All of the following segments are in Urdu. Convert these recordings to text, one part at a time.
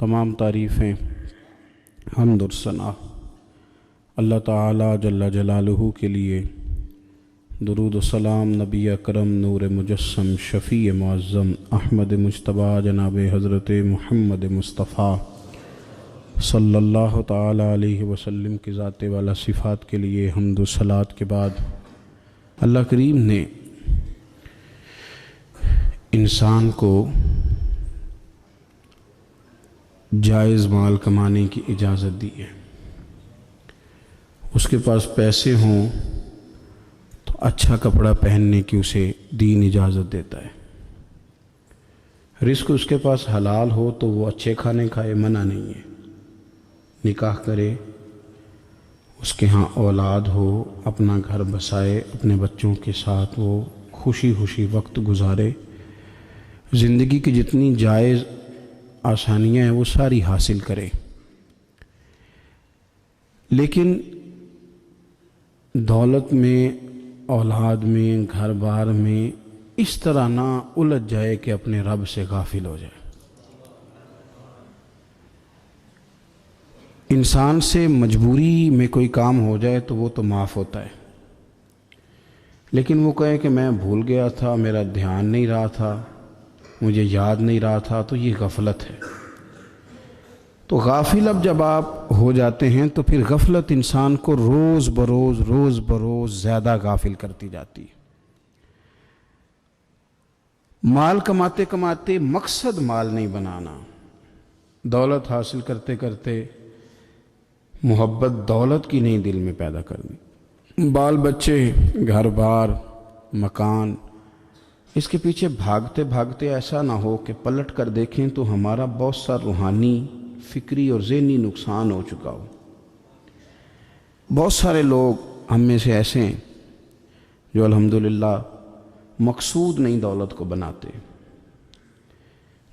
تمام تعریفیں حمد اور ثنا اللہ تعالی جل جلالہ کے لیے، درود و سلام نبی اکرم نور مجسم شفیع معظم احمد مجتبیٰ جناب حضرت محمد مصطفیٰ صلی اللہ تعالی علیہ وسلم کی ذات والا صفات کے لیے حمد و صلات کے بعد اللہ کریم نے انسان کو جائز مال کمانے کی اجازت دی ہے۔ اس کے پاس پیسے ہوں تو اچھا کپڑا پہننے کی اسے دین اجازت دیتا ہے۔ رزق اس کے پاس حلال ہو تو وہ اچھے کھانے کھائے، منع نہیں ہے۔ نکاح کرے، اس کے ہاں اولاد ہو، اپنا گھر بسائے، اپنے بچوں کے ساتھ وہ خوشی خوشی وقت گزارے، زندگی کی جتنی جائز آسانیاں ہیں وہ ساری حاصل کرے۔ لیکن دولت میں، اولاد میں، گھر بار میں اس طرح نہ الجھ جائے کہ اپنے رب سے غافل ہو جائے۔ انسان سے مجبوری میں کوئی کام ہو جائے تو وہ تو معاف ہوتا ہے، لیکن وہ کہے کہ میں بھول گیا تھا، میرا دھیان نہیں رہا تھا، مجھے یاد نہیں رہا تھا، تو یہ غفلت ہے۔ تو غافل اب جب آپ ہو جاتے ہیں تو پھر غفلت انسان کو روز بروز زیادہ غافل کرتی جاتی ہے۔ مال کماتے کماتے مقصد مال نہیں بنانا، دولت حاصل کرتے کرتے محبت دولت کی نہیں دل میں پیدا کرنی، بال بچے، گھر بار، مکان، اس کے پیچھے بھاگتے بھاگتے ایسا نہ ہو کہ پلٹ کر دیکھیں تو ہمارا بہت سا روحانی، فکری اور ذہنی نقصان ہو چکا ہو۔ بہت سارے لوگ ہم میں سے ایسے ہیں جو الحمدللہ مقصود نہیں دولت کو بناتے،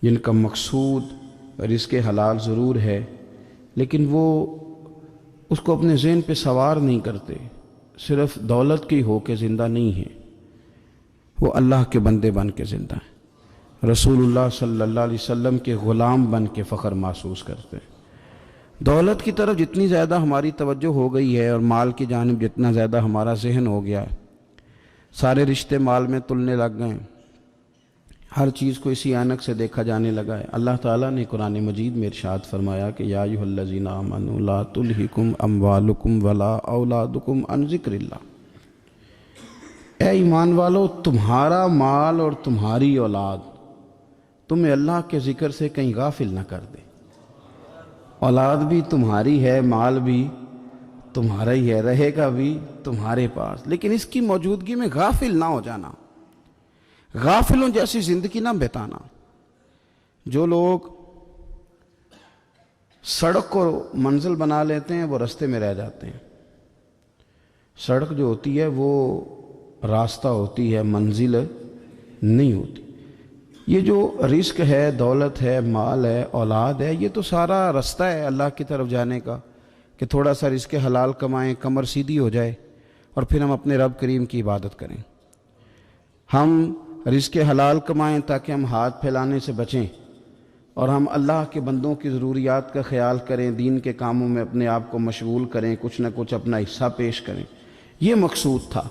جن کا مقصود رزق حلال ضرور ہے لیکن وہ اس کو اپنے ذہن پہ سوار نہیں کرتے، صرف دولت کی ہو کے زندہ نہیں ہیں، وہ اللہ کے بندے بن کے زندہ ہیں، رسول اللہ صلی اللہ علیہ وسلم کے غلام بن کے فخر محسوس کرتے ہیں۔ دولت کی طرف جتنی زیادہ ہماری توجہ ہو گئی ہے اور مال کی جانب جتنا زیادہ ہمارا ذہن ہو گیا ہے، سارے رشتے مال میں تلنے لگ گئے ہیں، ہر چیز کو اسی عینک سے دیکھا جانے لگا ہے۔ اللہ تعالیٰ نے قرآن مجید میں ارشاد فرمایا کہ یا ایھا الذین آمنوا لا تلہکم اموالکم ولا اولادکم عن ذکر اللہ، اے ایمان والو، تمہارا مال اور تمہاری اولاد تمہیں اللہ کے ذکر سے کہیں غافل نہ کر دے۔ اولاد بھی تمہاری ہے، مال بھی تمہارا ہی ہے، رہے گا بھی تمہارے پاس، لیکن اس کی موجودگی میں غافل نہ ہو جانا، غافلوں جیسی زندگی نہ بتانا۔ جو لوگ سڑک کو منزل بنا لیتے ہیں وہ رستے میں رہ جاتے ہیں۔ سڑک جو ہوتی ہے وہ راستہ ہوتی ہے، منزل نہیں ہوتی۔ یہ جو رزق ہے، دولت ہے، مال ہے، اولاد ہے، یہ تو سارا رستہ ہے اللہ کی طرف جانے کا، کہ تھوڑا سا رزق حلال کمائیں، کمر سیدھی ہو جائے اور پھر ہم اپنے رب کریم کی عبادت کریں۔ ہم رزق حلال کمائیں تاکہ ہم ہاتھ پھیلانے سے بچیں اور ہم اللہ کے بندوں کی ضروریات کا خیال کریں، دین کے کاموں میں اپنے آپ کو مشغول کریں، کچھ نہ کچھ اپنا حصہ پیش کریں۔ یہ مقصود تھا،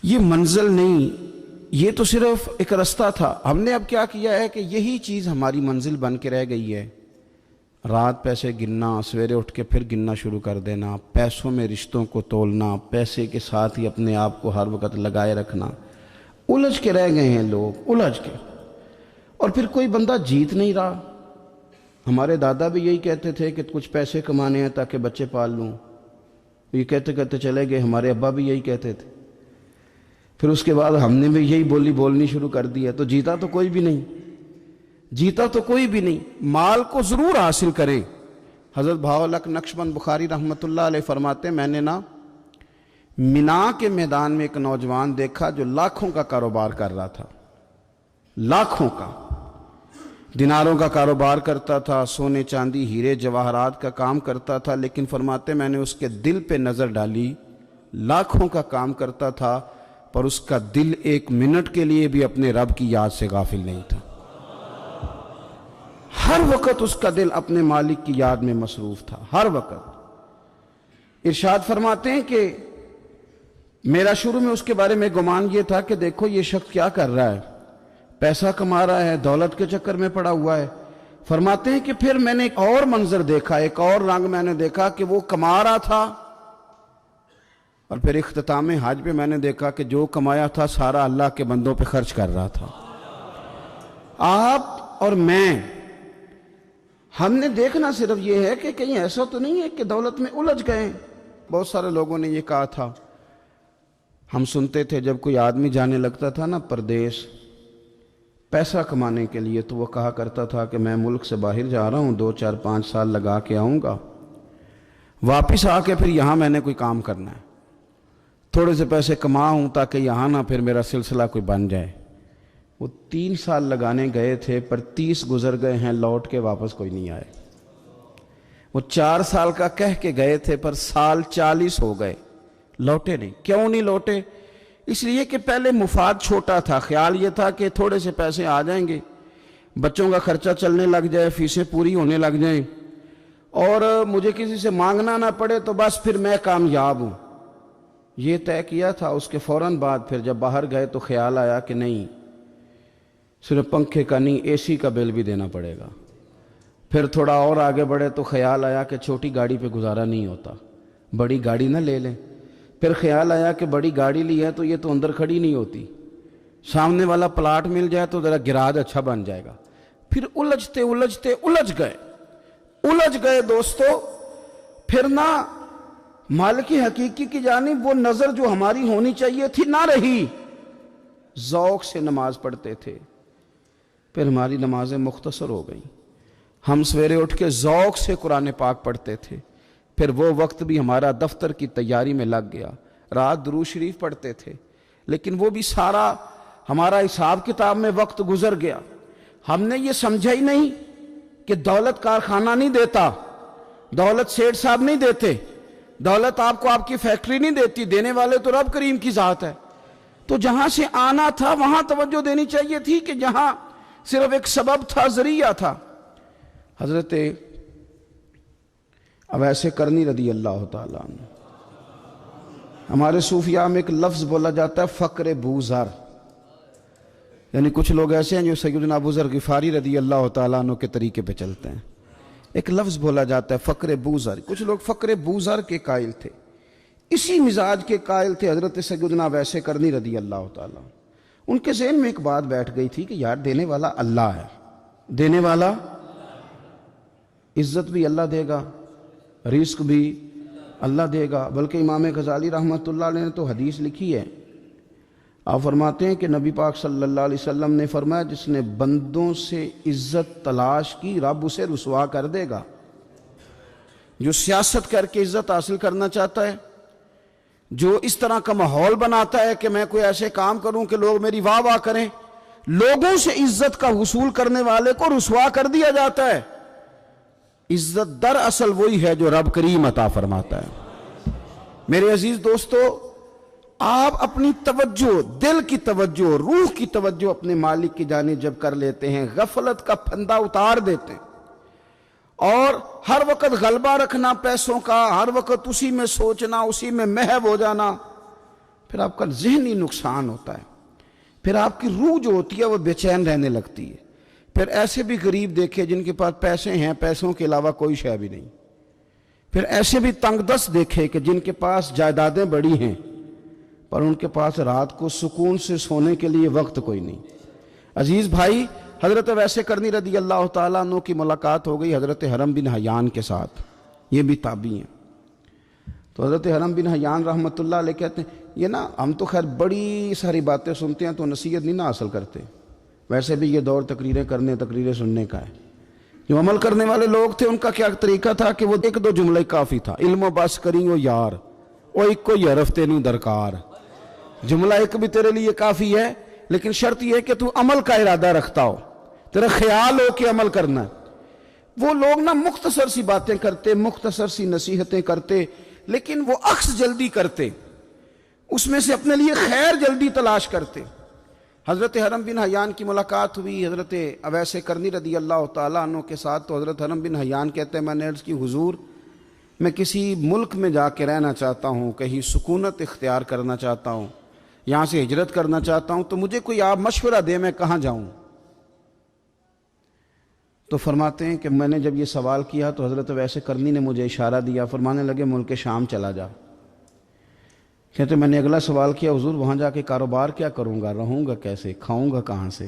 یہ منزل نہیں، یہ تو صرف ایک رستہ تھا۔ ہم نے اب کیا کیا ہے کہ یہی چیز ہماری منزل بن کے رہ گئی ہے۔ رات پیسے گننا، سویرے اٹھ کے پھر گننا شروع کر دینا، پیسوں میں رشتوں کو تولنا، پیسے کے ساتھ ہی اپنے آپ کو ہر وقت لگائے رکھنا، الجھ کے رہ گئے ہیں لوگ، الجھ کے، اور پھر کوئی بندہ جیت نہیں رہا۔ ہمارے دادا بھی یہی کہتے تھے کہ کچھ پیسے کمانے ہیں تاکہ بچے پال لوں، یہ کہتے کہتے چلے گئے۔ ہمارے ابا بھی یہی کہتے تھے، پھر اس کے بعد ہم نے بھی یہی بولی بولنی شروع کر دی ہے، تو جیتا تو کوئی بھی نہیں، جیتا تو کوئی بھی نہیں۔ مال کو ضرور حاصل کریں۔ حضرت بہاءالحق نقشبند بخاری رحمۃ اللہ علیہ فرماتے ہیں، میں نے نا مینا کے میدان میں ایک نوجوان دیکھا جو لاکھوں کا کاروبار کر رہا تھا، لاکھوں کا، دیناروں کا کاروبار کرتا تھا، سونے چاندی ہیرے جواہرات کا کام کرتا تھا، لیکن فرماتے میں نے اس کے دل پہ نظر ڈالی، لاکھوں کا کام کرتا تھا پر اس کا دل ایک منٹ کے لیے بھی اپنے رب کی یاد سے غافل نہیں تھا۔ ہر وقت اس کا دل اپنے مالک کی یاد میں مصروف تھا، ہر وقت۔ ارشاد فرماتے ہیں کہ میرا شروع میں اس کے بارے میں گمان یہ تھا کہ دیکھو یہ شخص کیا کر رہا ہے، پیسہ کما رہا ہے، دولت کے چکر میں پڑا ہوا ہے۔ فرماتے ہیں کہ پھر میں نے ایک اور منظر دیکھا، ایک اور رنگ میں نے دیکھا کہ وہ کما رہا تھا، اور پھر اختتام حج پہ میں نے دیکھا کہ جو کمایا تھا سارا اللہ کے بندوں پہ خرچ کر رہا تھا۔ آپ اور میں، ہم نے دیکھنا صرف یہ ہے کہ کہیں ایسا تو نہیں ہے کہ دولت میں الجھ گئے۔ بہت سارے لوگوں نے یہ کہا تھا، ہم سنتے تھے جب کوئی آدمی جانے لگتا تھا نا پردیس پیسہ کمانے کے لیے، تو وہ کہا کرتا تھا کہ میں ملک سے باہر جا رہا ہوں، 2 4 5 سال لگا کے آؤں گا، واپس آ کے پھر یہاں میں نے کوئی کام کرنا ہے، تھوڑے سے پیسے کماؤں تاکہ یہاں نہ پھر میرا سلسلہ کوئی بن جائے۔ وہ 3 سال لگانے گئے تھے پر 30 گزر گئے ہیں، لوٹ کے واپس کوئی نہیں آئے۔ وہ 4 سال کا کہہ کے گئے تھے پر سال 40 ہو گئے، لوٹے نہیں۔ کیوں نہیں لوٹے؟ اس لیے کہ پہلے مفاد چھوٹا تھا، خیال یہ تھا کہ تھوڑے سے پیسے آ جائیں گے، بچوں کا خرچہ چلنے لگ جائے، فیسیں پوری ہونے لگ جائیں، اور مجھے کسی سے مانگنا نہ پڑے، تو بس پھر میں کامیاب ہوں۔ یہ طے کیا تھا۔ اس کے فوراً بعد پھر جب باہر گئے تو خیال آیا کہ نہیں، صرف پنکھے کا نہیں، اے سی کا بل بھی دینا پڑے گا۔ پھر تھوڑا اور آگے بڑھے تو خیال آیا کہ چھوٹی گاڑی پہ گزارا نہیں ہوتا، بڑی گاڑی نہ لے لیں۔ پھر خیال آیا کہ بڑی گاڑی لی ہے تو یہ تو اندر کھڑی نہیں ہوتی، سامنے والا پلاٹ مل جائے تو ذرا گراج اچھا بن جائے گا۔ پھر الجھتے الجھتے الجھ گئے دوستو۔ پھر نہ مالک حقیقی کی جانب وہ نظر جو ہماری ہونی چاہیے تھی نہ رہی۔ ذوق سے نماز پڑھتے تھے، پھر ہماری نمازیں مختصر ہو گئیں۔ ہم سویرے اٹھ کے ذوق سے قرآن پاک پڑھتے تھے، پھر وہ وقت بھی ہمارا دفتر کی تیاری میں لگ گیا۔ رات درود شریف پڑھتے تھے، لیکن وہ بھی سارا ہمارا حساب کتاب میں وقت گزر گیا۔ ہم نے یہ سمجھا ہی نہیں کہ دولت کارخانہ نہیں دیتا، دولت سیٹھ صاحب نہیں دیتے، دولت آپ کو آپ کی فیکٹری نہیں دیتی، دینے والے تو رب کریم کی ذات ہے۔ تو جہاں سے آنا تھا وہاں توجہ دینی چاہیے تھی کہ جہاں صرف ایک سبب تھا، ذریعہ تھا۔ حضرت اویس کرنی رضی اللہ تعالیٰ عنہ، ہمارے صوفیاء میں ایک لفظ بولا جاتا ہے فقر بوزر، یعنی کچھ لوگ ایسے ہیں جو سیدنا ابو ذر غفاری رضی اللہ تعالیٰ عنہ کے طریقے پہ چلتے ہیں۔ ایک لفظ بولا جاتا ہے فقر بوزر، کچھ لوگ فقر بوزر کے قائل تھے، اسی مزاج کے قائل تھے حضرت سیدنا اویس کرنی رضی اللہ تعالیٰ۔ ان کے ذہن میں ایک بات بیٹھ گئی تھی کہ یار دینے والا اللہ ہے، دینے والا، عزت بھی اللہ دے گا، رزق بھی اللہ دے گا۔ بلکہ امام غزالی رحمۃ اللہ علیہ نے تو حدیث لکھی ہے، آپ فرماتے ہیں کہ نبی پاک صلی اللہ علیہ وسلم نے فرمایا جس نے بندوں سے عزت تلاش کی رب اسے رسوا کر دے گا۔ جو سیاست کر کے عزت حاصل کرنا چاہتا ہے، جو اس طرح کا ماحول بناتا ہے کہ میں کوئی ایسے کام کروں کہ لوگ میری واہ واہ کریں، لوگوں سے عزت کا حصول کرنے والے کو رسوا کر دیا جاتا ہے۔ عزت در اصل وہی ہے جو رب کریم عطا فرماتا ہے۔ میرے عزیز دوستو، آپ اپنی توجہ، دل کی توجہ، روح کی توجہ اپنے مالک کی جانب جب کر لیتے ہیں، غفلت کا پھندا اتار دیتے ہیں، اور ہر وقت غلبہ رکھنا پیسوں کا، ہر وقت اسی میں سوچنا، اسی میں محو ہو جانا، پھر آپ کا ذہنی نقصان ہوتا ہے۔ پھر آپ کی روح جو ہوتی ہے وہ بے چین رہنے لگتی ہے۔ پھر ایسے بھی غریب دیکھے جن کے پاس پیسے ہیں، پیسوں کے علاوہ کوئی شے بھی نہیں۔ پھر ایسے بھی تنگ دست دیکھے کہ جن کے پاس جائیدادیں بڑی ہیں پر ان کے پاس رات کو سکون سے سونے کے لیے وقت کوئی نہیں۔ عزیز بھائی، حضرت اویس کرنی رضی اللہ تعالیٰ عنہ کی ملاقات ہو گئی حضرت حرم بن حیان کے ساتھ، یہ بھی تابعی ہیں۔ تو حضرت حرم بن حیان رحمۃ اللہ علیہ کہتے ہیں، یہ نا ہم تو خیر بڑی ساری باتیں سنتے ہیں تو نصیحت نہیں نہ حاصل کرتے، ویسے بھی یہ دور تقریریں کرنے، تقریریں سننے کا ہے۔ جو عمل کرنے والے لوگ تھے ان کا کیا طریقہ تھا کہ وہ 1 2 جملے کافی تھا، علم و بس کری او یار او ایک کو یرف تینوں درکار، جملہ ایک بھی تیرے لیے کافی ہے، لیکن شرط یہ ہے کہ تو عمل کا ارادہ رکھتا ہو، تیرا خیال ہو کہ عمل کرنا ہے۔ وہ لوگ نا مختصر سی باتیں کرتے، مختصر سی نصیحتیں کرتے، لیکن وہ عکس جلدی کرتے، اس میں سے اپنے لیے خیر جلدی تلاش کرتے۔ حضرت حرم بن حیان کی ملاقات ہوئی حضرت اویس کرنی رضی اللہ تعالیٰ عنہ کے ساتھ، تو حضرت حرم بن حیان کہتے ہیں میں نے عرض کی حضور میں کسی ملک میں جا کے رہنا چاہتا ہوں، کہیں سکونت اختیار کرنا چاہتا ہوں، یہاں سے ہجرت کرنا چاہتا ہوں، تو مجھے کوئی آپ مشورہ دے میں کہاں جاؤں؟ تو فرماتے ہیں کہ میں نے جب یہ سوال کیا تو حضرت اویس کرنی نے مجھے اشارہ دیا، فرمانے لگے ملک شام چلا جا۔ کہتے میں نے اگلا سوال کیا حضور وہاں جا کے کاروبار کیا کروں گا، رہوں گا کیسے، کھاؤں گا کہاں سے؟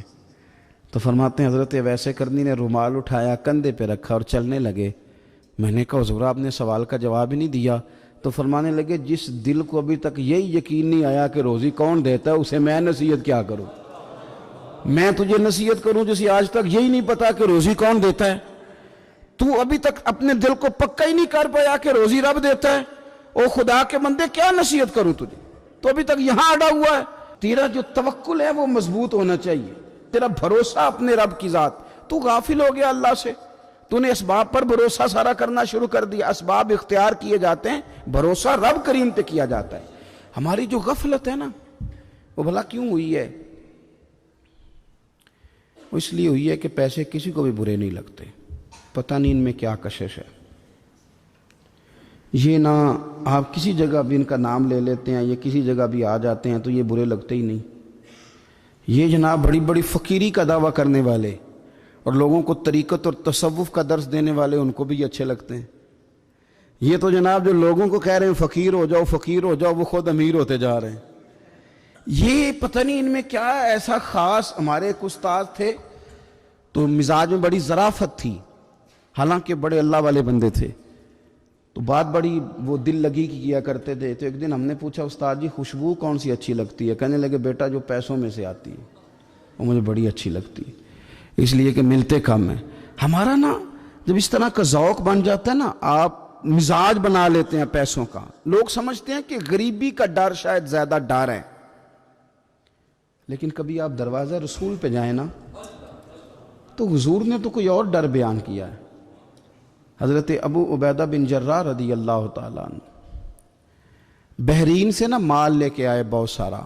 تو فرماتے ہیں حضرت اویس کرنی نے رومال اٹھایا، کندھے پہ رکھا اور چلنے لگے۔ میں نے کہا حضور آپ نے سوال کا جواب ہی نہیں دیا۔ تو فرمانے لگے جس دل کو ابھی تک یہی یقین نہیں آیا کہ روزی کون دیتا ہے، اسے میں نصیحت کیا کروں؟ میں تجھے نصیحت کروں جسے آج تک یہی نہیں پتا کہ روزی کون دیتا ہے؟ تو ابھی تک اپنے دل کو پکا ہی نہیں کر پایا کہ روزی رب دیتا ہے؟ او خدا کے بندے کیا نصیحت کروں تجھے، تو ابھی تک یہاں اڑا ہوا ہے۔ تیرا جو توکل ہے وہ مضبوط ہونا چاہیے، تیرا بھروسہ اپنے رب کی ذات۔ تو غافل ہو گیا اللہ سے، تو نے اسباب پر بھروسہ سارا کرنا شروع کر دیا۔ اسباب اختیار کیے جاتے ہیں، بھروسہ رب کریم پہ کیا جاتا ہے۔ ہماری جو غفلت ہے نا وہ بھلا کیوں ہوئی ہے؟ وہ اس لیے ہوئی ہے کہ پیسے کسی کو بھی برے نہیں لگتے، پتہ نہیں ان میں کیا کشش ہے۔ یہ نہ آپ کسی جگہ بھی ان کا نام لے لیتے ہیں، یہ کسی جگہ بھی آ جاتے ہیں تو یہ برے لگتے ہی نہیں۔ یہ جناب بڑی بڑی فقیری کا دعویٰ کرنے والے اور لوگوں کو طریقت اور تصوف کا درس دینے والے، ان کو بھی اچھے لگتے ہیں۔ یہ تو جناب جو لوگوں کو کہہ رہے ہیں فقیر ہو جاؤ فقیر ہو جاؤ، وہ خود امیر ہوتے جا رہے ہیں۔ یہ پتہ نہیں ان میں کیا ایسا خاص۔ ہمارے ایک استاد تھے تو مزاج میں بڑی ظرافت تھی، حالانکہ بڑے اللہ والے بندے تھے، تو بات بڑی وہ دل لگی کی کیا کرتے تھے۔ تو ایک دن ہم نے پوچھا استاد جی خوشبو کون سی اچھی لگتی ہے؟ کہنے لگے بیٹا جو پیسوں میں سے آتی ہے وہ مجھے بڑی اچھی لگتی ہے، اس لیے کہ ملتے کم ہیں۔ ہمارا نا جب اس طرح کا ذوق بن جاتا ہے نا، آپ مزاج بنا لیتے ہیں پیسوں کا۔ لوگ سمجھتے ہیں کہ غریبی کا ڈر شاید زیادہ ڈر ہے، لیکن کبھی آپ دروازہ رسول پہ جائیں نا تو حضور نے تو کوئی اور ڈر بیان کیا ہے۔ حضرت ابو عبیدہ بن جراح رضی اللہ تعالیٰ عنہ بحرین سے نا مال لے کے آئے بہت سارا،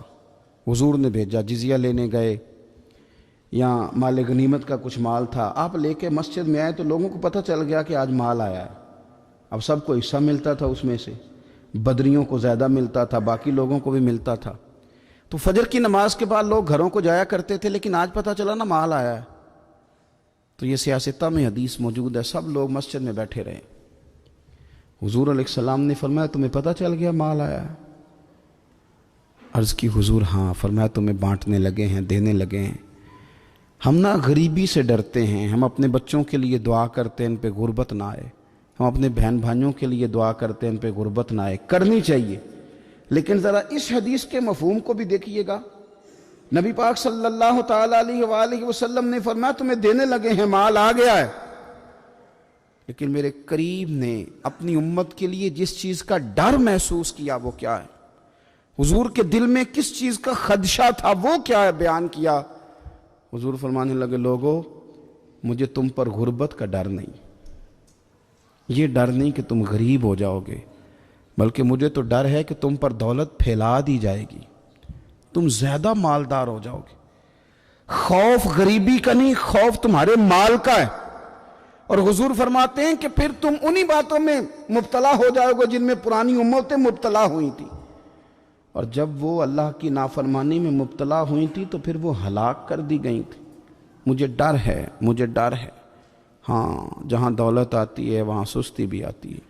حضور نے بھیجا، جزیہ لینے گئے یا مال غنیمت کا کچھ مال تھا، آپ لے کے مسجد میں آئے تو لوگوں کو پتہ چل گیا کہ آج مال آیا ہے۔ اب سب کو حصہ ملتا تھا اس میں سے، بدریوں کو زیادہ ملتا تھا، باقی لوگوں کو بھی ملتا تھا۔ تو فجر کی نماز کے بعد لوگ گھروں کو جایا کرتے تھے، لیکن آج پتہ چلا نا مال آیا ہے۔ تو یہ سیاستہ میں حدیث موجود ہے، سب لوگ مسجد میں بیٹھے رہے۔ حضور علیہ السلام نے فرمایا تمہیں پتہ چل گیا مال آیا ہے؟ عرض کی حضور ہاں۔ فرمایا تمہیں بانٹنے لگے ہیں، دینے لگے ہیں۔ ہم نا غریبی سے ڈرتے ہیں، ہم اپنے بچوں کے لیے دعا کرتے ہیں ان پہ غربت نہ آئے، ہم اپنے بہن بھائیوں کے لیے دعا کرتے ہیں ان پہ غربت نہ آئے، کرنی چاہیے۔ لیکن ذرا اس حدیث کے مفہوم کو بھی دیکھیے گا۔ نبی پاک صلی اللہ تعالیٰ علیہ وآلہ وسلم نے فرمایا تمہیں دینے لگے ہیں، مال آ گیا ہے، لیکن میرے قریب نے اپنی امت کے لیے جس چیز کا ڈر محسوس کیا وہ کیا ہے، حضور کے دل میں کس چیز کا خدشہ تھا وہ کیا ہے، بیان کیا۔ حضور فرمانے لگے لوگو مجھے تم پر غربت کا ڈر نہیں، یہ ڈر نہیں کہ تم غریب ہو جاؤ گے، بلکہ مجھے تو ڈر ہے کہ تم پر دولت پھیلا دی جائے گی، تم زیادہ مالدار ہو جاؤ گے۔ خوف غریبی کا نہیں، خوف تمہارے مال کا ہے۔ اور حضور فرماتے ہیں کہ پھر تم انہی باتوں میں مبتلا ہو جاؤ گے جن میں پرانی امتیں مبتلا ہوئی تھی، اور جب وہ اللہ کی نافرمانی میں مبتلا ہوئی تھی تو پھر وہ ہلاک کر دی گئی تھی۔ مجھے ڈر ہے، مجھے ڈر ہے۔ ہاں جہاں دولت آتی ہے وہاں سستی بھی آتی ہے،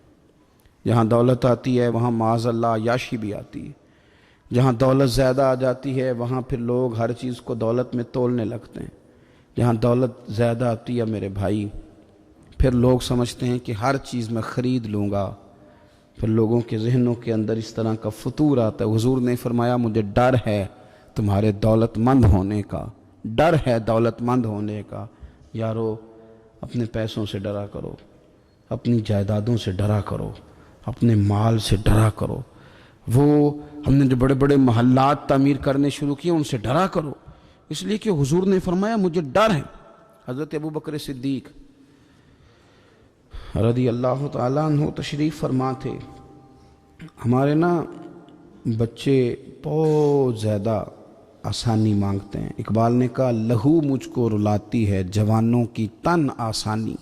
جہاں دولت آتی ہے وہاں معاذ اللہ عیاشی بھی آتی ہے، جہاں دولت زیادہ آ جاتی ہے وہاں پھر لوگ ہر چیز کو دولت میں تولنے لگتے ہیں۔ جہاں دولت زیادہ آتی ہے میرے بھائی، پھر لوگ سمجھتے ہیں کہ ہر چیز میں خرید لوں گا، پھر لوگوں کے ذہنوں کے اندر اس طرح کا فطور آتا ہے۔ حضور نے فرمایا مجھے ڈر ہے تمہارے دولت مند ہونے کا، ڈر ہے دولت مند ہونے کا۔ یارو اپنے پیسوں سے ڈرا کرو، اپنی جائیدادوں سے ڈرا کرو، اپنے مال سے ڈرا کرو۔ وہ ہم نے جو بڑے بڑے محلات تعمیر کرنے شروع کیے ان سے ڈرا کرو، اس لیے کہ حضور نے فرمایا مجھے ڈر ہے۔ حضرت ابو بکر صدیق رضی اللہ تعالیٰ عنہ تشریف فرما تھے۔ ہمارے نا بچے بہت زیادہ آسانی مانگتے ہیں۔ اقبال نے کہا لہو مجھ کو رلاتی ہے جوانوں کی تن آسانی۔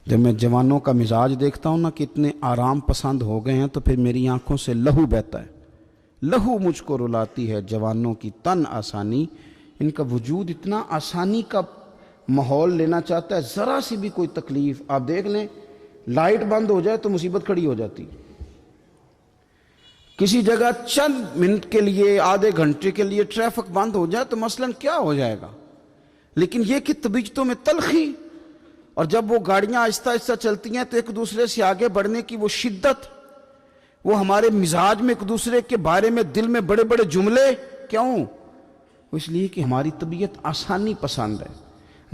جب میں جوانوں کا مزاج دیکھتا ہوں نا کہ اتنے آرام پسند ہو گئے ہیں تو پھر میری آنکھوں سے لہو بہتا ہے۔ لہو مجھ کو رلاتی ہے جوانوں کی تن آسانی، ان کا وجود اتنا آسانی کا ماحول لینا چاہتا ہے، ذرا سی بھی کوئی تکلیف آپ دیکھ لیں، لائٹ بند ہو جائے تو مصیبت کھڑی ہو جاتی، کسی جگہ چند منٹ کے لیے آدھے گھنٹے کے لیے ٹریفک بند ہو جائے تو مثلاً کیا ہو جائے گا، لیکن یہ کہ طبیعتوں میں تلخی، اور جب وہ گاڑیاں آہستہ آہستہ چلتی ہیں تو ایک دوسرے سے آگے بڑھنے کی وہ شدت، وہ ہمارے مزاج میں ایک دوسرے کے بارے میں دل میں بڑے بڑے جملے، کیوں؟ اس لیے کہ ہماری طبیعت آسانی پسند ہے،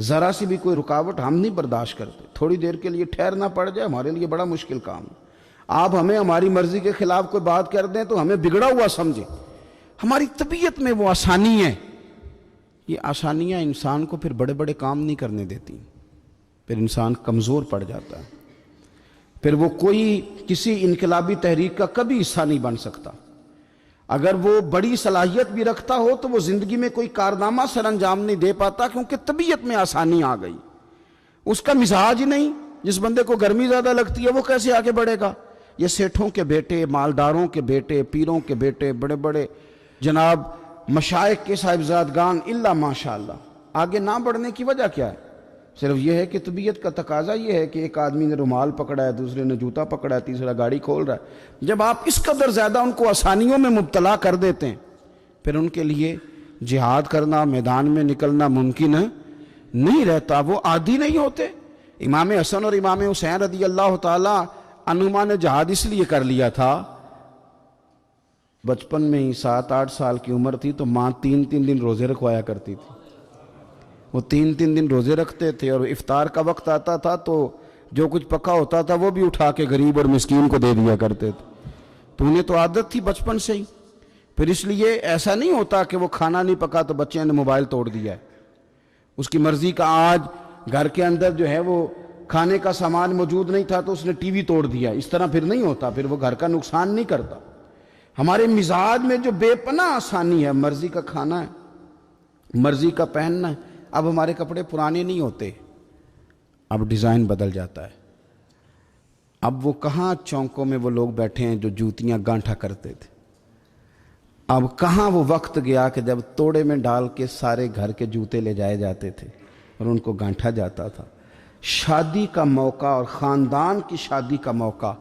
ذرا سی بھی کوئی رکاوٹ ہم نہیں برداشت کرتے، تھوڑی دیر کے لیے ٹھہرنا پڑ جائے ہمارے لیے بڑا مشکل کام ہے۔ آپ ہمیں ہماری مرضی کے خلاف کوئی بات کر دیں تو ہمیں بگڑا ہوا سمجھیں، ہماری طبیعت میں وہ آسانی ہے۔ یہ آسانیاں انسان کو پھر بڑے بڑے کام نہیں کرنے دیتی، پھر انسان کمزور پڑ جاتا ہے، پھر وہ کوئی کسی انقلابی تحریک کا کبھی حصہ نہیں بن سکتا۔ اگر وہ بڑی صلاحیت بھی رکھتا ہو تو وہ زندگی میں کوئی کارنامہ سر انجام نہیں دے پاتا، کیونکہ طبیعت میں آسانی آ گئی، اس کا مزاج ہی نہیں۔ جس بندے کو گرمی زیادہ لگتی ہے وہ کیسے آگے بڑھے گا؟ یہ سیٹھوں کے بیٹے، مالداروں کے بیٹے، پیروں کے بیٹے، بڑے بڑے جناب مشائخ کے صاحبزادگان، الا ماشاءاللہ، آگے نہ بڑھنے کی وجہ کیا ہے؟ صرف یہ ہے کہ طبیعت کا تقاضا یہ ہے کہ ایک آدمی نے رومال پکڑا ہے، دوسرے نے جوتا پکڑا ہے، تیسرا گاڑی کھول رہا ہے۔ جب آپ اس قدر زیادہ ان کو آسانیوں میں مبتلا کر دیتے ہیں، پھر ان کے لیے جہاد کرنا، میدان میں نکلنا ممکن نہیں رہتا، وہ عادی نہیں ہوتے۔ امام حسن اور امام حسین رضی اللہ تعالی عنہما نے جہاد اس لیے کر لیا تھا، بچپن میں ہی 7-8 سال کی عمر تھی تو ماں 3 دن روزے رکھوایا کرتی تھی، وہ 3 دن روزے رکھتے تھے، اور افطار کا وقت آتا تھا تو جو کچھ پکا ہوتا تھا وہ بھی اٹھا کے غریب اور مسکین کو دے دیا کرتے تھے۔ تو انہیں تو عادت تھی بچپن سے ہی، پھر اس لیے ایسا نہیں ہوتا کہ وہ کھانا نہیں پکا تو بچے نے موبائل توڑ دیا ہے، اس کی مرضی کا آج گھر کے اندر جو ہے وہ کھانے کا سامان موجود نہیں تھا تو اس نے ٹی وی توڑ دیا، اس طرح پھر نہیں ہوتا، پھر وہ گھر کا نقصان نہیں کرتا۔ ہمارے مزاج میں جو بے پناہ آسانی ہے، مرضی کا کھانا ہے، مرضی کا پہننا ہے۔ اب ہمارے کپڑے پرانے نہیں ہوتے، اب ڈیزائن بدل جاتا ہے۔ اب وہ کہاں چونکوں میں وہ لوگ بیٹھے ہیں جو جوتیاں گانٹھا کرتے تھے، اب کہاں وہ وقت گیا کہ جب توڑے میں ڈال کے سارے گھر کے جوتے لے جائے جاتے تھے اور ان کو گانٹھا جاتا تھا۔ شادی کا موقع اور خاندان کی شادی کا موقع،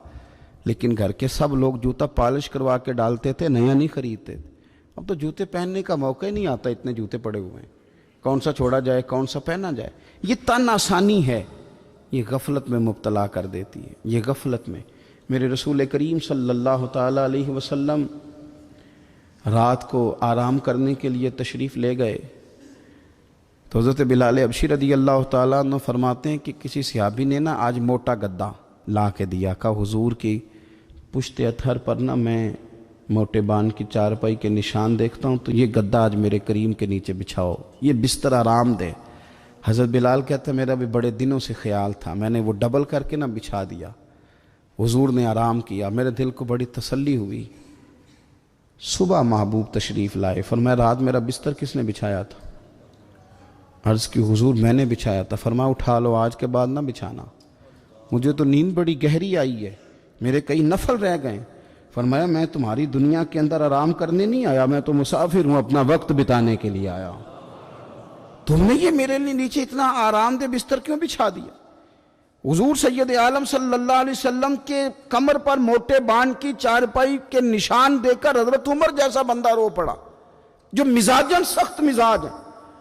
لیکن گھر کے سب لوگ جوتا پالش کروا کے ڈالتے تھے، نیا نہیں خریدتے تھے۔ اب تو جوتے پہننے کا موقع ہی نہیں آتا، اتنے جوتے پڑے ہوئے ہیں، کون سا چھوڑا جائے کون سا پہنا جائے۔ یہ تن آسانی ہے، یہ غفلت میں مبتلا کر دیتی ہے، یہ غفلت میں۔ میرے رسول کریم صلی اللہ تعالی علیہ وسلم رات کو آرام کرنے کے لیے تشریف لے گئے تو حضرت بلال حبشی رضی اللہ تعالیٰ عنہ فرماتے ہیں کہ کسی صحابی نے نا آج موٹا گدا لا کے دیا، کہا حضور کی پشت اتھر پر نا میں موٹے بان کی چارپائی کے نشان دیکھتا ہوں، تو یہ گدا آج میرے کریم کے نیچے بچھاؤ، یہ بستر آرام دے۔ حضرت بلال کہتا ہے میرا بھی بڑے دنوں سے خیال تھا، میں نے وہ ڈبل کر کے نا بچھا دیا، حضور نے آرام کیا، میرے دل کو بڑی تسلی ہوئی۔ صبح محبوب تشریف لائے، فرمایا رات میرا بستر کس نے بچھایا تھا؟ عرض کی حضور میں نے بچھایا تھا۔ فرمایا اٹھا لو، آج کے بعد نہ بچھانا، مجھے تو نیند بڑی گہری آئی ہے، میرے کئی نفل رہ گئے۔ فرمایا میں تمہاری دنیا کے اندر آرام کرنے نہیں آیا، میں تو مسافر ہوں، اپنا وقت بتانے کے لیے آیا ہوں، تم نے یہ میرے لیے نیچے اتنا آرام دہ بستر کیوں بچھا دیا؟ حضور سید عالم صلی اللہ علیہ وسلم کے کمر پر موٹے بان کی چارپائی کے نشان دے کر حضرت عمر جیسا بندہ رو پڑا جو مزاجن سخت مزاج ہے،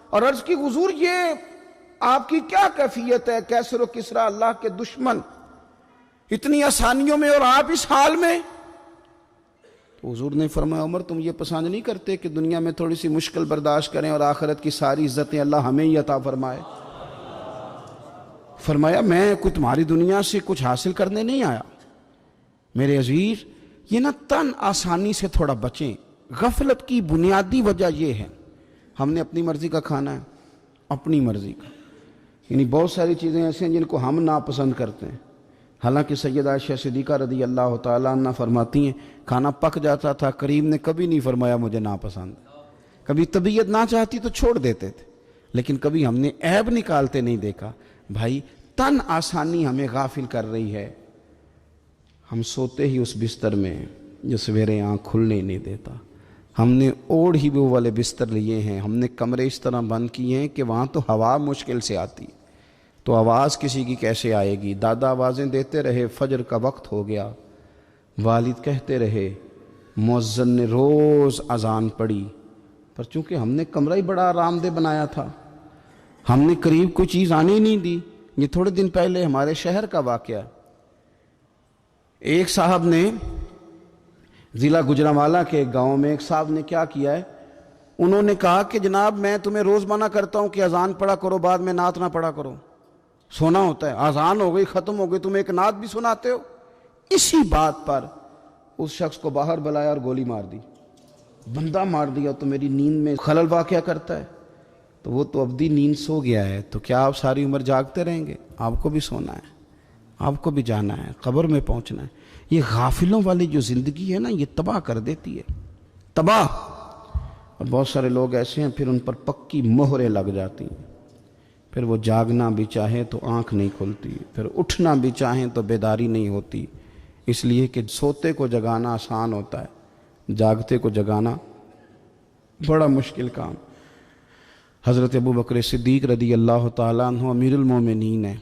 اور عرض کی حضور یہ آپ کی کیا کیفیت ہے؟ کیسر و کسرا اللہ کے دشمن اتنی آسانیوں میں اور آپ اس حال میں؟ تو حضور نے فرمایا عمر تم یہ پسند نہیں کرتے کہ دنیا میں تھوڑی سی مشکل برداشت کریں اور آخرت کی ساری عزتیں اللہ ہمیں ہی عطا فرمائے؟ فرمایا میں کوئی تمہاری دنیا سے کچھ حاصل کرنے نہیں آیا۔ میرے عزیز یہ نا تن آسانی سے تھوڑا بچیں۔ غفلت کی بنیادی وجہ یہ ہے ہم نے اپنی مرضی کا کھانا ہے، اپنی مرضی کا، یعنی بہت ساری چیزیں ایسی ہیں جن کو ہم ناپسند کرتے ہیں، حالانکہ سیدہ عائشہ صدیقہ رضی اللہ تعالیٰ عنہ فرماتی ہیں کھانا پک جاتا تھا، کریم نے کبھی نہیں فرمایا مجھے ناپسند، کبھی طبیعت نہ چاہتی تو چھوڑ دیتے تھے، لیکن کبھی ہم نے عیب نکالتے نہیں دیکھا۔ بھائی تن آسانی ہمیں غافل کر رہی ہے، ہم سوتے ہی اس بستر میں جو سویرے آنکھ کھلنے نہیں دیتا، ہم نے اوڑھ ہی وہ والے بستر لیے ہیں، ہم نے کمرے اس طرح بند کیے ہیں کہ وہاں تو ہوا مشکل سے آتی، تو آواز کسی کی کیسے آئے گی؟ دادا آوازیں دیتے رہے، فجر کا وقت ہو گیا، والد کہتے رہے، مؤذن نے روز اذان پڑھی، پر چونکہ ہم نے کمرہ ہی بڑا آرام دہ بنایا تھا، ہم نے قریب کوئی چیز آنے ہی نہیں دی۔ یہ تھوڑے دن پہلے ہمارے شہر کا واقعہ، ایک صاحب نے ضلع گجرانوالہ کے گاؤں میں ایک صاحب نے کیا کیا ہے، انہوں نے کہا کہ جناب میں تمہیں روز منع کرتا ہوں کہ اذان پڑھا کرو، بعد میں نعت نہ پڑھا کرو، سونا ہوتا ہے، اذان ہو گئی ختم ہو گئی، تم ایک نعت بھی سناتے ہو۔ اسی بات پر اس شخص کو باہر بلایا اور گولی مار دی، بندہ مار دیا تو میری نیند میں خلل واقع کرتا ہے، تو وہ تو ابدی نیند سو گیا ہے، تو کیا آپ ساری عمر جاگتے رہیں گے؟ آپ کو بھی سونا ہے، آپ کو بھی جانا ہے، قبر میں پہنچنا ہے۔ یہ غافلوں والی جو زندگی ہے نا، یہ تباہ کر دیتی ہے، تباہ۔ اور بہت سارے لوگ ایسے ہیں پھر ان پر پکی مہریں لگ جاتی ہیں، پھر وہ جاگنا بھی چاہے تو آنکھ نہیں کھلتی، پھر اٹھنا بھی چاہیں تو بیداری نہیں ہوتی، اس لیے کہ سوتے کو جگانا آسان ہوتا ہے، جاگتے کو جگانا بڑا مشکل کام۔ حضرت ابو بکر صدیق رضی اللہ تعالیٰ عنہ امیر المومنین ہیں،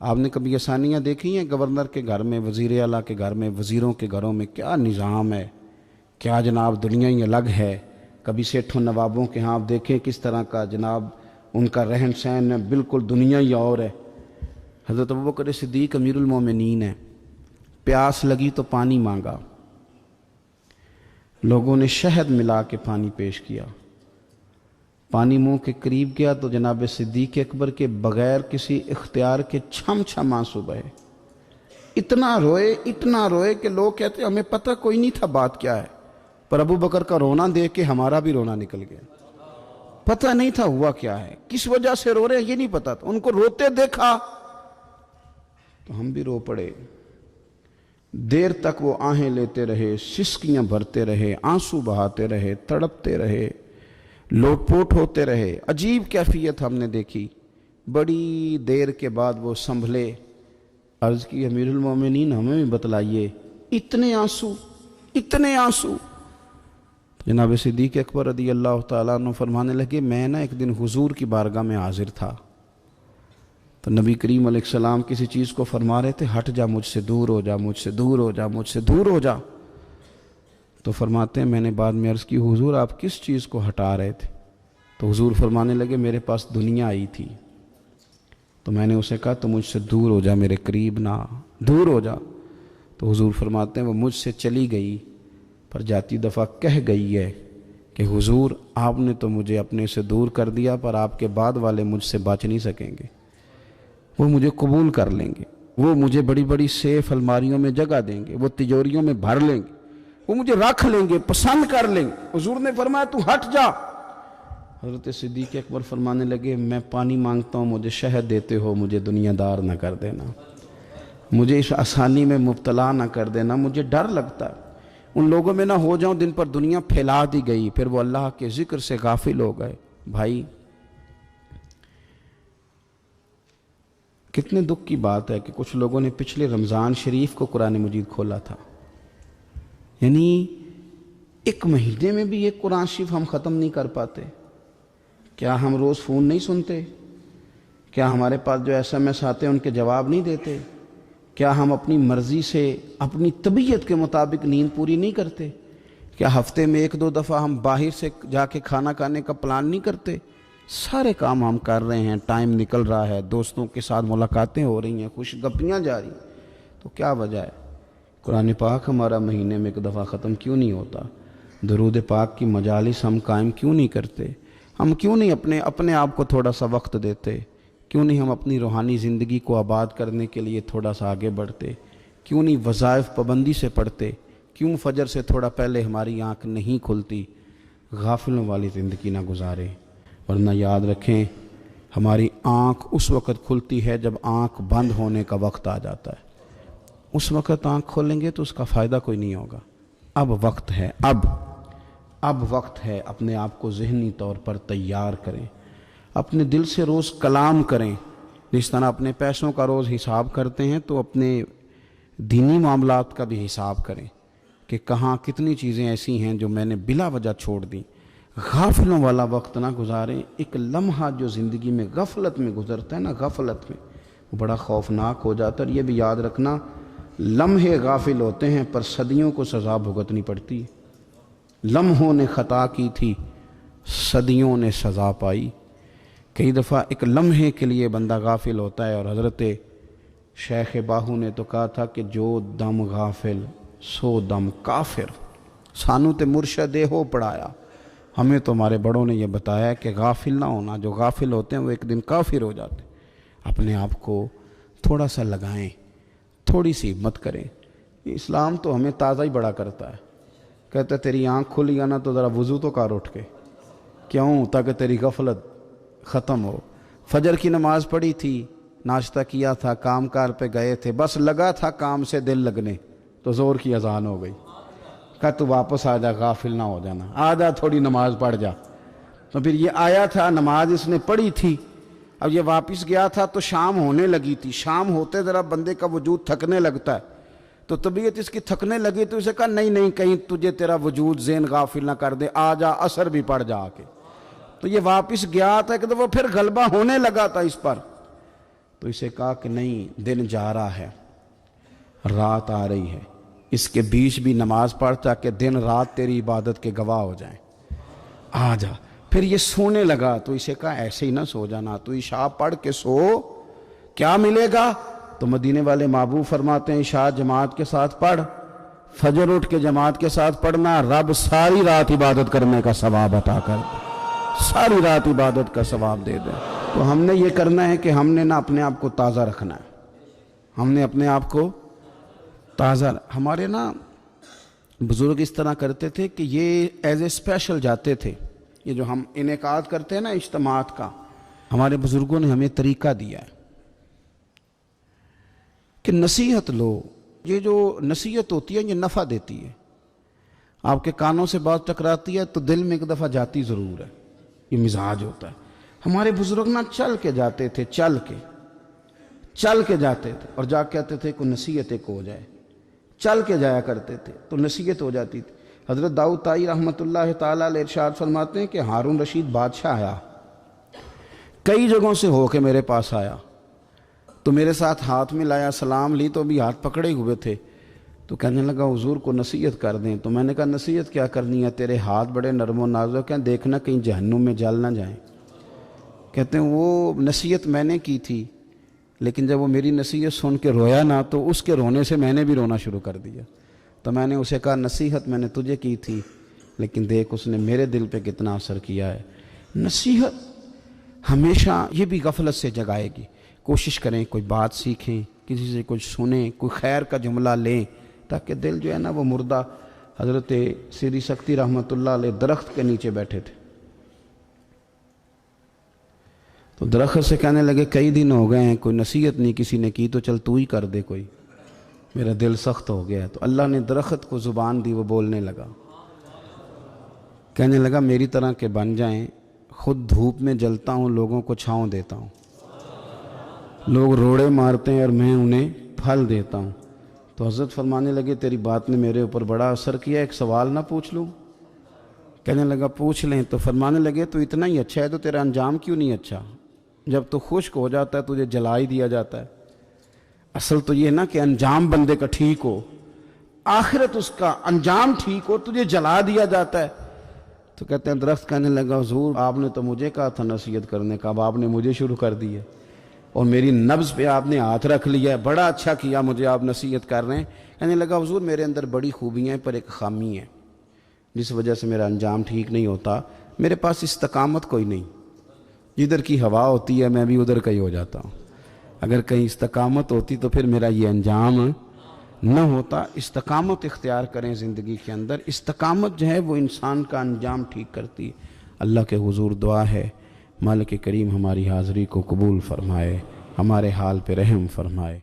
آپ نے کبھی آسانیاں دیکھی ہیں؟ گورنر کے گھر میں، وزیر اعلیٰ کے گھر میں، وزیروں کے گھروں میں کیا نظام ہے، کیا جناب دنیا ہی الگ ہے۔ کبھی سیٹھوں نوابوں کے ہاں آپ دیکھیں کس طرح کا جناب ان کا رہن سہن ہے، بالکل دنیا ہی اور ہے۔ حضرت ابو بکر صدیق امیر المومنین ہیں، پیاس لگی تو پانی مانگا، لوگوں نے شہد ملا کے پانی پیش کیا، پانی منہ کے قریب گیا تو جناب صدیق اکبر کے بغیر کسی اختیار کے چھم چھم آنسو بہے، اتنا روئے کہ لوگ کہتے ہمیں پتہ کوئی نہیں تھا بات کیا ہے، پر ابو بکر کا رونا دیکھ کے ہمارا بھی رونا نکل گیا، پتہ نہیں تھا ہوا کیا ہے، کس وجہ سے رو رہے ہیں یہ نہیں پتا تھا، ان کو روتے دیکھا تو ہم بھی رو پڑے۔ دیر تک وہ آہیں لیتے رہے، سسکیاں بھرتے رہے، آنسو بہاتے رہے، تڑپتے رہے، لوٹ پوٹ ہوتے رہے، عجیب کیفیت ہم نے دیکھی۔ بڑی دیر کے بعد وہ سنبھلے، عرض کی امیر المومنین ہمیں بھی بتلائیے، اتنے آنسو۔ جناب صدیق اکبر رضی اللہ تعالیٰ عنہ فرمانے لگے، میں ایک دن حضور کی بارگاہ میں حاضر تھا، تو نبی کریم علیہ السلام کسی چیز کو فرما رہے تھے، ہٹ جا مجھ سے دور ہو جا، مجھ سے دور ہو جا، مجھ سے دور ہو جا۔ تو فرماتے ہیں میں نے بعد میں عرض کی حضور آپ کس چیز کو ہٹا رہے تھے؟ تو حضور فرمانے لگے میرے پاس دنیا آئی تھی، تو میں نے اسے کہا تو مجھ سے دور ہو جا، میرے قریب نہ، دور ہو جا۔ تو حضور فرماتے ہیں وہ مجھ سے چلی گئی، پر جاتی دفعہ کہہ گئی ہے کہ حضور آپ نے تو مجھے اپنے سے دور کر دیا، پر آپ کے بعد والے مجھ سے بچ نہیں سکیں گے، وہ مجھے قبول کر لیں گے، وہ مجھے بڑی بڑی سیف الماریوں میں جگہ دیں گے، وہ تجوریوں میں بھر لیں گے، وہ مجھے رکھ لیں گے، پسند کر لیں گے۔ حضور نے فرمایا تو ہٹ جا۔ حضرت صدیق اکبر فرمانے لگے میں پانی مانگتا ہوں، مجھے شہد دیتے ہو، مجھے دنیا دار نہ کر دینا، مجھے اس آسانی میں مبتلا نہ کر دینا، مجھے ڈر لگتا ہے ان لوگوں میں نہ ہو جاؤں جن پر دنیا پھیلا دی گئی، پھر وہ اللہ کے ذکر سے غافل ہو گئے۔ بھائی کتنے دکھ کی بات ہے کہ کچھ لوگوں نے پچھلے رمضان شریف کو قرآن مجید کھولا تھا، یعنی ایک مہینے میں بھی ایک قرآن شریف ہم ختم نہیں کر پاتے۔ کیا ہم روز فون نہیں سنتے؟ کیا ہمارے پاس جو SMS آتے ہیں ان کے جواب نہیں دیتے؟ کیا ہم اپنی مرضی سے اپنی طبیعت کے مطابق نیند پوری نہیں کرتے؟ کیا ہفتے میں 1-2 دفعہ ہم باہر سے جا کے کھانا کھانے کا پلان نہیں کرتے؟ سارے کام ہم کر رہے ہیں، ٹائم نکل رہا ہے، دوستوں کے ساتھ ملاقاتیں ہو رہی ہیں، خوش گپیاں جاری، تو کیا وجہ ہے؟ قرآن پاک ہمارا مہینے میں 1 دفعہ ختم کیوں نہیں ہوتا؟ درود پاک کی مجالس ہم قائم کیوں نہیں کرتے؟ ہم کیوں نہیں اپنے آپ کو تھوڑا سا وقت دیتے؟ کیوں نہیں ہم اپنی روحانی زندگی کو آباد کرنے کے لیے تھوڑا سا آگے بڑھتے؟ کیوں نہیں وظائف پابندی سے پڑھتے؟ کیوں فجر سے تھوڑا پہلے ہماری آنکھ نہیں کھلتی؟ غافلوں والی زندگی نہ گزارے، ورنہ یاد رکھیں ہماری آنکھ اس وقت کھلتی ہے جب آنکھ بند ہونے کا وقت آ جاتا ہے۔ اس وقت آنکھ کھولیں گے تو اس کا فائدہ کوئی نہیں ہوگا۔ اب وقت ہے، اب اب وقت ہے اپنے آپ کو ذہنی طور پر تیار کریں، اپنے دل سے روز کلام کریں۔ جس طرح اپنے پیسوں کا روز حساب کرتے ہیں تو اپنے دینی معاملات کا بھی حساب کریں کہ کہاں کتنی چیزیں ایسی ہیں جو میں نے بلا وجہ چھوڑ دیں۔ غافلوں والا وقت نہ گزاریں۔ ایک لمحہ جو زندگی میں غفلت میں گزرتا ہے نا، غفلت میں، وہ بڑا خوفناک ہو جاتا ہے۔ اور یہ بھی یاد رکھنا، لمحے غافل ہوتے ہیں پر صدیوں کو سزا بھگتنی پڑتی ہے۔ لمحوں نے خطا کی تھی، صدیوں نے سزا پائی۔ کئی دفعہ ایک لمحے کے لیے بندہ غافل ہوتا ہے، اور حضرت شیخ باہو نے تو کہا تھا کہ جو دم غافل سو دم کافر۔ سانو تے مرشد ہو پڑھایا، ہمیں تو ہمارے بڑوں نے یہ بتایا کہ غافل نہ ہونا، جو غافل ہوتے ہیں وہ ایک دن کافر ہو جاتے ہیں۔ اپنے آپ کو تھوڑا سا لگائیں، تھوڑی سی ہمت کریں۔ اسلام تو ہمیں تازہ ہی بڑا کرتا ہے، کہتا ہے تیری آنکھ کھلی نا تو ذرا وضو تو کر اٹھ کے، کیوں؟ تاکہ تیری غفلت ختم ہو۔ فجر کی نماز پڑھی تھی، ناشتہ کیا تھا، کام کار پہ گئے تھے، بس لگا تھا کام سے دل لگنے تو زور کی اذان ہو گئی، کہا تو واپس آ جا، غافل نہ ہو جانا، آ جا تھوڑی نماز پڑھ جا۔ تو پھر یہ آیا تھا، نماز اس نے پڑھی تھی، اب یہ واپس گیا تھا تو شام ہونے لگی تھی۔ شام ہوتے ذرا بندے کا وجود تھکنے لگتا ہے، تو طبیعت اس کی تھکنے لگی تو اسے کہا نہیں کہیں تجھے تیرا وجود ذہن غافل نہ کر دے، آ جا عصر بھی پڑھ جا کے۔ تو یہ واپس گیا تھا کہ وہ پھر غلبہ ہونے لگا تھا اس پر، تو اسے کہا کہ نہیں، دن جا رہا ہے، رات آ رہی ہے، اس کے بیچ بھی نماز پڑھ تاکہ دن رات تیری عبادت کے گواہ ہو جائیں، آ جا۔ پھر یہ سونے لگا تو اسے کہا ایسے ہی نہ سو جانا، تو عشاء پڑھ کے سو، کیا ملے گا؟ تو مدینے والے محبوب فرماتے ہیں عشاء جماعت کے ساتھ پڑھ، فجر اٹھ کے جماعت کے ساتھ پڑھنا، رب ساری رات عبادت کرنے کا ثواب عطا کر دے، ساری رات عبادت کا ثواب دے دے۔ تو ہم نے یہ کرنا ہے کہ ہم نے نہ اپنے آپ کو تازہ رکھنا ہے، ہم نے اپنے آپ کو تازہ۔ ہمارے نا بزرگ اس طرح کرتے تھے کہ یہ ایز اے اسپیشل جاتے تھے، یہ جو ہم انعقاد کرتے ہیں نا اجتماعات کا، ہمارے بزرگوں نے ہمیں طریقہ دیا ہے کہ نصیحت لو۔ یہ جو نصیحت ہوتی ہے یہ نفع دیتی ہے، آپ کے کانوں سے بات ٹکراتی ہے تو دل میں ایک دفعہ جاتی ضرور ہے، یہ مزاج ہوتا ہے۔ ہمارے بزرگ نہ چل کے جاتے تھے، چل کے جاتے تھے، اور جا کہتے تھے کوئی نصیحت ایک ہو جائے، چل کے جایا کرتے تھے تو نصیحت ہو جاتی تھی۔ حضرت داؤد طائی رحمۃ اللہ تعالیٰ علیہ ارشاد فرماتے ہیں کہ ہارون رشید بادشاہ آیا، کئی جگہوں سے ہو کے میرے پاس آیا، تو میرے ساتھ ہاتھ میں لایا، سلام لی تو بھی ہاتھ پکڑے ہوئے تھے، تو کہنے لگا حضور کو نصیحت کر دیں۔ تو میں نے کہا نصیحت کیا کرنی ہے، تیرے ہاتھ بڑے نرم و نازک ہیں، دیکھنا کہیں جہنم میں جل نہ جائیں۔ کہتے ہیں وہ نصیحت میں نے کی تھی، لیکن جب وہ میری نصیحت سن کے رویا نا تو اس کے رونے سے میں نے بھی رونا شروع کر دیا۔ تو میں نے اسے کہا نصیحت میں نے تجھے کی تھی، لیکن دیکھ اس نے میرے دل پہ کتنا اثر کیا ہے۔ نصیحت ہمیشہ یہ بھی غفلت سے جگائے گی۔ کوشش کریں کوئی بات سیکھیں، کسی سے کچھ سنیں، کوئی خیر کا جملہ لیں، تاکہ دل جو ہے نا وہ مردہ۔ حضرت سری سکتی رحمۃ اللہ علیہ درخت کے نیچے بیٹھے تھے، تو درخت سے کہنے لگے کئی دن ہو گئے ہیں کوئی نصیحت نہیں کسی نے کی، تو چل تو ہی کر دے کوئی، میرا دل سخت ہو گیا ہے۔ تو اللہ نے درخت کو زبان دی، وہ بولنے لگا، کہنے لگا میری طرح کے بن جائیں، خود دھوپ میں جلتا ہوں، لوگوں کو چھاؤں دیتا ہوں، لوگ روڑے مارتے ہیں اور میں انہیں پھل دیتا ہوں۔ تو حضرت فرمانے لگے تیری بات نے میرے اوپر بڑا اثر کیا، ایک سوال نہ پوچھ لوں؟ کہنے لگا پوچھ لیں۔ تو فرمانے لگے تو اتنا ہی اچھا ہے تو تیرا انجام کیوں نہیں اچھا؟ جب تو خشک ہو جاتا ہے تجھے جلا ہی دیا جاتا ہے۔ اصل تو یہ نا کہ انجام بندے کا ٹھیک ہو، آخرت اس کا انجام ٹھیک ہو، تجھے جلا دیا جاتا ہے۔ تو کہتے ہیں درخت کہنے لگا حضور آپ نے تو مجھے کہا تھا نصیحت کرنے کا، اب آپ نے مجھے شروع کر دی ہے، اور میری نبض پہ آپ نے ہاتھ رکھ لیا ہے، بڑا اچھا کیا مجھے آپ نصیحت کر رہے ہیں۔ کہنے لگا حضور میرے اندر بڑی خوبیاں ہیں پر ایک خامی ہے، جس وجہ سے میرا انجام ٹھیک نہیں ہوتا، میرے پاس استقامت کوئی نہیں، جدھر کی ہوا ہوتی ہے میں بھی ادھر کا ہی ہو جاتا ہوں، اگر کہیں استقامت ہوتی تو پھر میرا یہ انجام نہ ہوتا۔ استقامت اختیار کریں زندگی کے اندر، استقامت جو ہے وہ انسان کا انجام ٹھیک کرتی ہے۔ اللہ کے حضور دعا ہے مالک کریم ہماری حاضری کو قبول فرمائے، ہمارے حال پہ رحم فرمائے۔